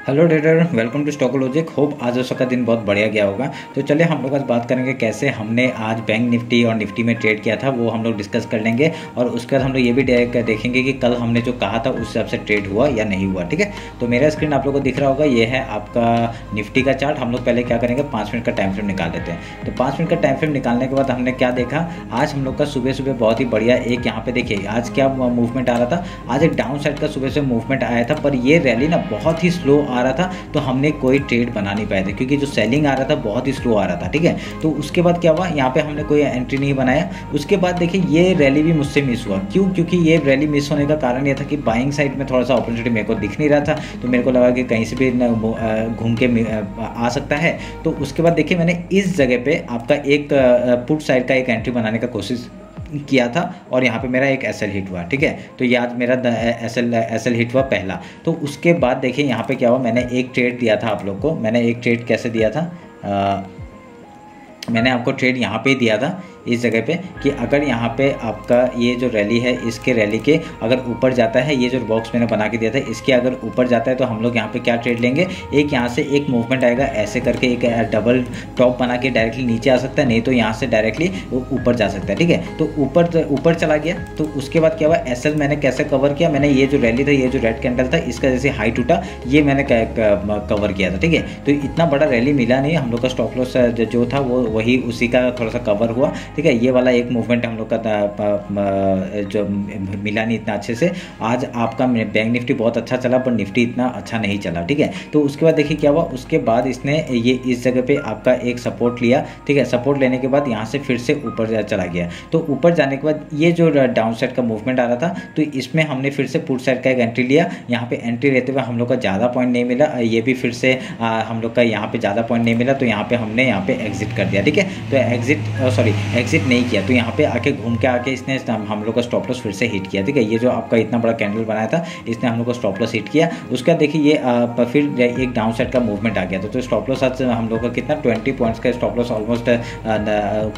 Hello trader, welcome to Stock Logic. Hope आज का दिन बहुत बढ़िया गया होगा। तो चलिए हम लोग आज बात करेंगे कैसे हमने आज बैंक निफ्टी और निफ्टी में ट्रेड किया था, वो हम लोग डिस्कस कर लेंगे। और उसके बाद हम लोग ये भी देखेंगे कि कल हमने जो कहा था उस हिसाब से ट्रेड हुआ या नहीं हुआ। ठीक है, तो मेरा स्क्रीन आप लोग को दिख रहा होगा, ये है आपका निफ्टी का चार्ट। हम लोग पहले क्या करेंगे, 5 मिनट का टाइम फ्रेम निकाल लेते हैं। तो 5 मिनट का टाइम फ्रेम निकालने के बाद हमने क्या देखा, आज हम लोग का सुबह सुबह बहुत ही बढ़िया एक यहाँ पे देखिए आज क्या मूवमेंट आ रहा था। आज एक डाउन साइड का सुबह से मूवमेंट आया था, पर ये रैली ना बहुत ही स्लो आ रहा था, तो हमने कोई ट्रेड बना नहीं पाए थे क्योंकि जो सेलिंग आ रहा था बहुत ही स्लो आ रहा था। ठीक है, तो उसके बाद क्या हुआ, यहाँ पे हमने कोई एंट्री नहीं बनाया। उसके बाद देखिए ये रैली भी मुझसे मिस हुआ। क्यों? क्योंकि ये रैली मिस होने का कारण ये था कि बाइंग साइड में थोड़ा सा अपॉर्चुनिटी मेरे को दिख नहीं रहा था, तो मेरे को लगा कि कहीं से भी घूम के आ सकता है। तो उसके बाद देखिए मैंने इस जगह पे आपका एक पुट साइड का एक एंट्री बनाने का कोशिश किया था और यहाँ पे मेरा एक एसएल हिट हुआ। ठीक है, तो ये आज मेरा एसएल हिट हुआ पहला। तो उसके बाद देखिए यहाँ पे क्या हुआ, मैंने एक ट्रेड दिया था आप लोग को। मैंने एक ट्रेड कैसे दिया था, मैंने आपको ट्रेड यहाँ पे दिया था इस जगह पे कि अगर यहाँ पे आपका ये जो रैली है, इसके रैली के अगर ऊपर जाता है, ये जो बॉक्स मैंने बना के दिया था इसके अगर ऊपर जाता है तो हम लोग यहाँ पे क्या ट्रेड लेंगे, एक यहाँ से एक मूवमेंट आएगा ऐसे करके, एक डबल टॉप बना के डायरेक्टली नीचे आ सकता है, नहीं तो यहाँ से डायरेक्टली ऊपर जा सकता है। ठीक है, तो ऊपर चला गया। तो उसके बाद क्या हुआ, एसएल मैंने कैसे कवर किया, मैंने ये जो रैली था, ये जो रेड कैंडल था, इसका जैसे हाई टूटा ये मैंने कवर किया था। ठीक है, तो इतना बड़ा रैली मिला नहीं, हम लोग का स्टॉप लॉस जो था वो वही उसी का थोड़ा सा कवर हुआ। ठीक है, ये वाला एक मूवमेंट हम लोग का जो मिला नहीं इतना अच्छे से। आज आपका बैंक निफ्टी बहुत अच्छा चला पर निफ्टी इतना अच्छा नहीं चला। ठीक है, तो उसके बाद देखिए क्या हुआ, उसके बाद इसने ये इस जगह पे आपका एक सपोर्ट लिया। ठीक है, सपोर्ट लेने के बाद यहाँ से फिर से ऊपर चला गया। तो ऊपर जाने के बाद ये जो डाउन साइड का मूवमेंट आ रहा था, तो इसमें हमने फिर से पुट साइड का एक एंट्री लिया। यहाँ पे एंट्री लेते हुए हम लोग का ज़्यादा पॉइंट नहीं मिला, ये भी फिर से हम लोग का यहाँ पे ज़्यादा पॉइंट नहीं मिला, तो यहाँ पे हमने यहाँ पे एग्जिट कर दिया। ठीक है, तो एग्जिट नहीं किया, तो यहाँ पे आके घूम के आके इसने हम लोग का स्टॉप लॉस फिर से हिट किया। ठीक है, ये जो आपका इतना बड़ा कैंडल बनाया था इसने हम लोग को स्टॉप लॉस हिट किया। उसके बाद देखिए ये फिर एक डाउन साइड का मूवमेंट आ गया था, तो स्टॉप लॉस आज हम लोग का कितना 20 पॉइंट्स का स्टॉप लॉस ऑलमोस्ट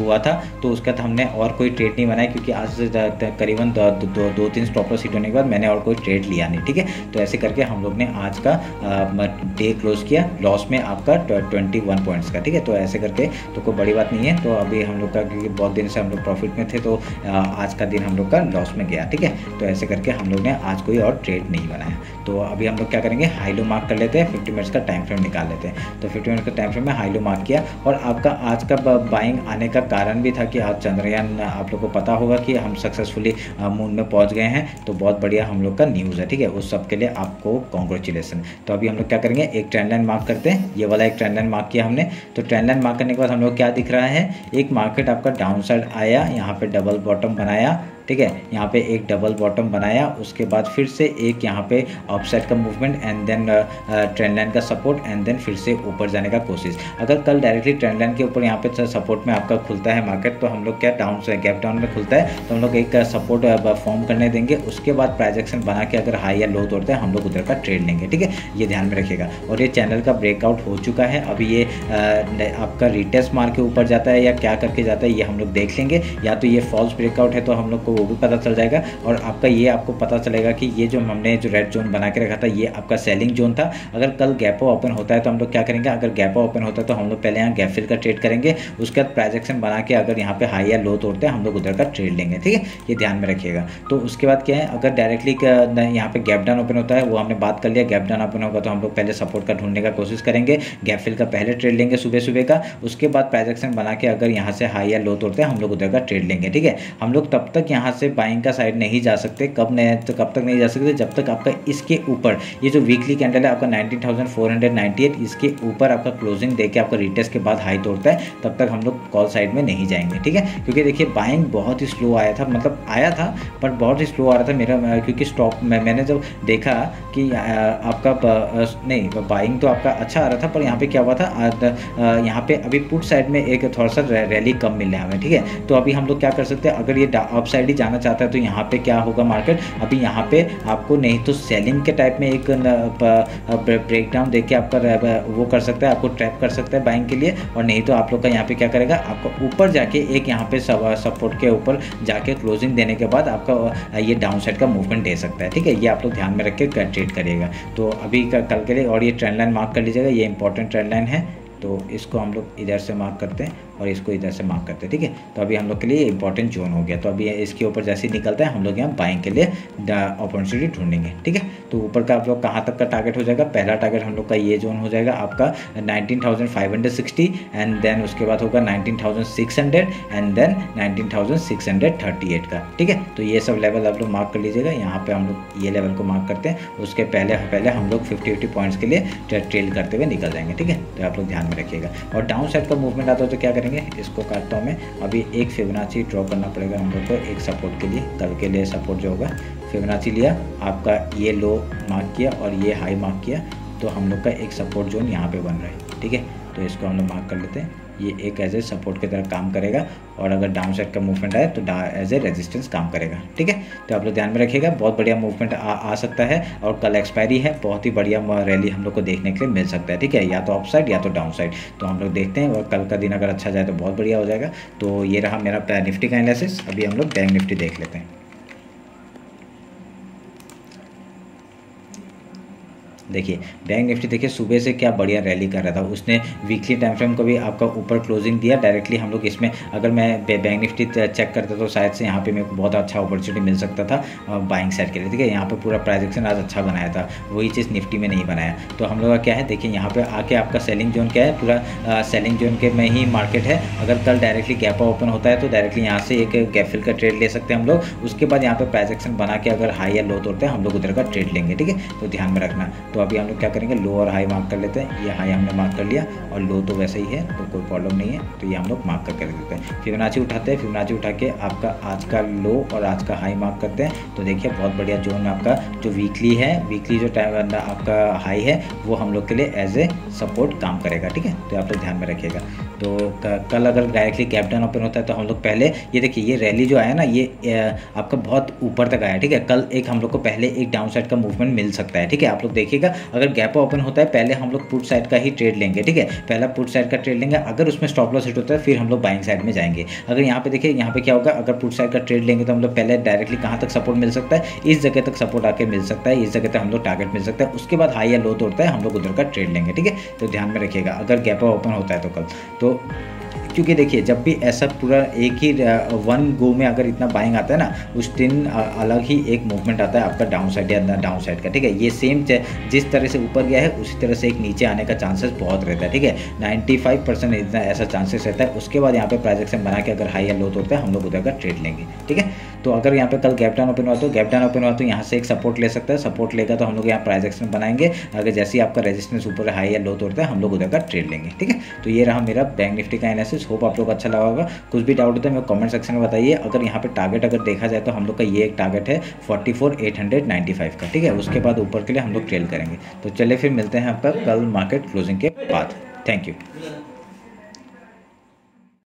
हुआ था। तो उसके बाद हमने और कोई ट्रेड नहीं बनाया क्योंकि आज करीबन 2-3 स्टॉप लॉस हिट होने के बाद मैंने और कोई ट्रेड लिया नहीं। ठीक है, तो ऐसे करके हम लोग ने आज का डे क्लोज किया लॉस में आपका 21 पॉइंट्स का। ठीक है, तो ऐसे करके तो कोई बड़ी बात नहीं है। तो अभी हम लोग का क्योंकि बहुत दिन से हम लोग प्रॉफिट में थे, तो आज का दिन हम लोग का लॉस में गया। ठीक है, तो ऐसे करके हम लोग ने आज कोई और ट्रेड नहीं बनाया। तो अभी हम लोग क्या करेंगे, हाई लो मार्क कर लेते हैं, 50 मिनट्स का टाइम फ्रेम निकाल लेते हैं। तो 50 मिनट्स का टाइम फ्रेम में हाई लो मार्क किया। और आपका आज का बाइंग आने का कारण भी था कि आज चंद्रयान, आप लोग को पता होगा कि हम सक्सेसफुली मून में पहुंच गए हैं, तो बहुत बढ़िया हम लोग का न्यूज़ है। ठीक है, उस सब के लिए आपको कॉन्ग्रेचुलेसन। तो अभी हम लोग क्या करेंगे, एक ट्रेंड लाइन मार्क करते हैं। ये वाला एक ट्रेंड लाइन मार्क किया हमने। तो ट्रेंड लाइन मार्क करने के बाद हम लोग क्या दिख रहा है, एक मार्केट आपका डाउन साइड आया, यहाँ पे डबल बॉटम बनाया। ठीक है, यहाँ पे एक डबल बॉटम बनाया, उसके बाद फिर से एक यहाँ पे अपसाइड का movement and then trend line का सपोर्ट एंड देन फिर से ऊपर जाने का कोशिश। अगर कल डायरेक्टली ट्रेंड लाइन के ऊपर यहाँ पे सपोर्ट में आपका खुलता है मार्केट, तो हम लोग क्या डाउन से गैप डाउन में खुलता है, तो हम लोग एक सपोर्ट फॉर्म करने देंगे। उसके बाद प्राइजेक्शन बना के अगर हाई या लो तोड़ते हैं हम लोग उधर का ट्रेड लेंगे। ठीक है, ये ध्यान में रखिएगा। और ये चैनल का ब्रेकआउट हो चुका है, अभी ये आपका रिटेस्ट मार के ऊपर जाता है या क्या करके जाता है ये हम लोग देख लेंगे। या तो ये फॉल्स ब्रेकआउट है तो हम लोग को वो भी पता चल जाएगा, और आपका ये आपको पता चलेगा कि ये जो हमने जो रेड जोन बना के रखा था ये आपका सेलिंग जोन था। अगर कल गैप ओपन होता है तो हम लोग क्या करेंगे, अगर गैप ओपन होता है तो हम लोग पहले यहाँ गैप फिल का ट्रेड करेंगे। उसके बाद प्राइजेक्शन बना के अगर यहाँ पे हाई या लो तोड़ते हैं हम लोग उधर का ट्रेड लेंगे। ठीक है, ये ध्यान में रखिएगा। तो उसके बाद क्या है, अगर डायरेक्टली यहाँ पे गैप डाउन ओपन होता है, वो हमने बात कर लिया, गैप डाउन ओपन होगा तो हम लोग पहले सपोर्ट का ढूंढने का कोशिश करेंगे, गैप फिल का पहले ट्रेड लेंगे सुबह सुबह का। उसके बाद प्राइजेक्शन बना के अगर यहाँ से हाई या लो तोड़ते हैं हम लोग उधर का ट्रेड लेंगे। ठीक है, हम लोग तब तक यहाँ से बाइंग का साइड नहीं जा सकते, कब तक नहीं जा सकते, जब तक आपका इसके ऊपर ये जो वीकली कैंडल है आपका 19,498, इसके ऊपर आपका क्लोजिंग देके आपका रिटेस्ट के बाद हाई तोड़ता है, तब तक हम लोग कॉल साइड में नहीं जाएंगे। ठीक है, क्योंकि देखिए बाइंग बहुत ही स्लो आया था, मतलब आया था पर बहुत ही स्लो आ रहा था मेरा, क्योंकि स्टॉक मैंने जब देखा कि आपका नहीं बाइंग तो आपका अच्छा आ रहा था, पर यहाँ पे क्या हुआ था, यहाँ पे अभी पुट साइड में एक थोड़ा सा रैली कम मिल रहा है हमें। ठीक है, तो अभी हम लोग क्या कर सकते हैं, अगर ये अप साइड रैली जाना चाहता है तो यहाँ पे क्या होगा मार्केट, अभी यहाँ पे आपको नहीं तो सेलिंग के टाइप में एक ब्रेकडाउन देख के आपका वो कर सकता है, आपको ट्रैप कर सकता है बाइंग के लिए, और नहीं तो आप लोग का यहाँ पे क्या करेगा, आपको ऊपर जाके एक यहाँ पे सपोर्ट के ऊपर जाके क्लोजिंग देने के बाद आपका ये डाउन साइड का मूवमेंट दे सकता है। ठीक है, ये आप लोग ध्यान में रख के ट्रेड करिएगा। तो अभी कल के लिए, और ये ट्रेंड लाइन मार्क कर लीजिएगा, ये इंपॉर्टेंट ट्रेंड लाइन है, तो इसको हम लोग इधर से मार्क करते हैं और इसको इधर से मार्क करते हैं। ठीक है, तो अभी हम लोग के लिए इंपॉर्टेंट जोन हो गया। तो अभी इसके ऊपर जैसे ही निकलता है हम लोग यहाँ बाइंग के लिए अपॉर्चुनिटी ढूंढेंगे। ठीक है, तो ऊपर का आप लोग कहाँ तक का टारगेट हो जाएगा, पहला टारगेट हम लोग का ये जोन हो जाएगा आपका 19,560 एंड देन उसके बाद होगा 19,600 एंड देन 19,638 का। ठीक है, तो ये सब लेवल आप लोग मार्क कर लीजिएगा। यहाँ पे हम लोग ये लेवल को मार्क करते हैं, उसके पहले हम लोग 50 पॉइंट्स के लिए ट्रेल करते हुए निकल जाएंगे। ठीक है, तो आप लोग ध्यान में रखिएगा। और डाउन साइड का मूवमेंट आता हो तो क्या करेंगे, इसको काटता हूँ मैं। अभी एक फिबोनाची ड्रॉ करना पड़ेगा हम लोग को एक सपोर्ट के लिए, कल के लिए सपोर्ट जो होगा। फिबोनाची लिया, आपका ये लो मार्क किया और ये हाई मार्क किया, तो हम लोग का एक सपोर्ट जोन यहाँ पे बन रहा है। ठीक है, तो इसको हम लोग मार्क कर लेते हैं। ये एक एज ए सपोर्ट की तरह काम करेगा, और अगर डाउन साइड का मूवमेंट आए तो एज ए रेजिस्टेंस काम करेगा। ठीक है, तो आप लोग ध्यान में रखिएगा। बहुत बढ़िया मूवमेंट आ सकता है, और कल एक्सपायरी है, बहुत ही बढ़िया रैली हम लोग को देखने के लिए मिल सकता है। ठीक है, या तो अप साइड या तो डाउन साइड, तो हम लोग देखते हैं। और कल का दिन अगर अच्छा जाए तो बहुत बढ़िया हो जाएगा। तो ये रहा मेरा निफ्टी का एनालिसिस। अभी हम लोग बैंक निफ्टी देख लेते हैं। देखिए बैंक निफ्टी, देखिए सुबह से क्या बढ़िया रैली कर रहा था, उसने वीकली टाइम फ्रेम को भी आपका ऊपर क्लोजिंग दिया डायरेक्टली। हम लोग इसमें अगर मैं बैंक निफ्टी चेक करता तो शायद से यहाँ पे मेरे को बहुत अच्छा अपॉर्चुनिटी मिल सकता था बाइंग साइड के लिए। ठीक है, यहाँ पे पूरा प्राइस एक्शन आज अच्छा बनाया था, वही चीज़ निफ्टी में नहीं बनाया। तो हम लोग का क्या है, देखिए यहाँ पे आके आपका सेलिंग जोन क्या है, पूरा सेलिंग जोन के में ही मार्केट है। अगर कल डायरेक्टली गैप ओपन होता है तो डायरेक्टली यहाँ से एक गैप फिल का ट्रेड ले सकते हैं हम लोग। उसके बाद यहाँ पे प्राइस एक्शन बना के अगर हाई या लो तोड़ते हैं हम लोग उधर का ट्रेड लेंगे। ठीक है, तो ध्यान में रखना। तो अभी हम लोग क्या करेंगे, लो और हाई मार्क कर लेते हैं। ये हाई हमने मार्क कर लिया और लो तो वैसे ही है, तो कोई प्रॉब्लम नहीं है, तो ये हम लोग मार्क करके रख देते हैं। फिबोनाची उठाते हैं, फिबोनाची उठा के आपका आज का लो और आज का हाई मार्क करते हैं। तो देखिए बहुत बढ़िया जोन आपका जो वीकली है, वीकली जो टाइम आपका हाई है वो हम लोग के लिए एज ए सपोर्ट काम करेगा। ठीक है, तो आप लोग ध्यान में रखिएगा। तो कल अगर डायरेक्टली गैप डाउन ओपन होता है तो हम लोग पहले ये देखिए, ये रैली जो आया ना, ये आपका बहुत ऊपर तक आया। ठीक है, कल एक हम लोग को पहले एक डाउन साइड का मूवमेंट मिल सकता है। ठीक है, आप लोग देखिएगा, अगर गैप ओपन होता है पहले हम लोग पुट साइड का ही ट्रेड लेंगे। ठीक है, पहला पुट साइड का ट्रेड लेंगे, अगर उसमें स्टॉप लॉस हिट होता है फिर हम लोग बाइंग साइड में जाएंगे। अगर यहाँ पे देखिए, यहाँ पे क्या होगा, अगर पुट साइड का ट्रेड लेंगे तो हम लोग पहले डायरेक्टली कहाँ तक सपोर्ट मिल सकता है, इस जगह तक सपोर्ट आके मिल सकता है, इस जगह तक हम लोग टारगेट मिल सकता है। उसके बाद हाई या लो तोड़ता है हम लोग उधर का ट्रेड लेंगे। ठीक है, तो ध्यान में रखिएगा अगर गैप ओपन होता है तो कल तो, क्योंकि देखिए जब भी ऐसा पूरा एक ही वन गो में अगर इतना बाइंग आता है ना, उस दिन अलग ही एक मूवमेंट आता है आपका डाउन साइड या डाउन साइड का। ठीक है, ये सेम जिस तरह से ऊपर गया है उसी तरह से एक नीचे आने का चांसेस बहुत रहता है। ठीक है, 95% इतना ऐसा चांसेस रहता है। उसके बाद यहाँ पे प्राइस एक्शन बना के अगर हाई या लो होता है हम लोग उधर का ट्रेड लेंगे। ठीक है, तो अगर यहाँ पे कल गैप डाउन ओपन हुआ तो गैप डाउन ओपन हुआ तो यहाँ से एक सपोर्ट ले सकता है, सपोर्ट लेगा तो हम लोग यहाँ प्राइस एक्शन बनाएंगे। अगर जैसे ही आपका रेजिस्टेंस ऊपर हाई या लो तोड़ता है हम लोग उधर का ट्रेड लेंगे। ठीक है, तो ये रहा मेरा बैंक निफ्टी का एनालिसिस। होप आप लोग अच्छा लगा होगा। कुछ भी डाउट होता है मेरे कमेंट सेक्शन में बताइए। अगर यहाँ पे टारगेट अगर देखा जाए तो हम लोग का ये एक टारगेट है 44,895 का। ठीक है, उसके बाद ऊपर के लिए हम लोग ट्रेल करेंगे। तो चलिए फिर मिलते हैं आपका कल मार्केट क्लोजिंग के बाद। Thank you.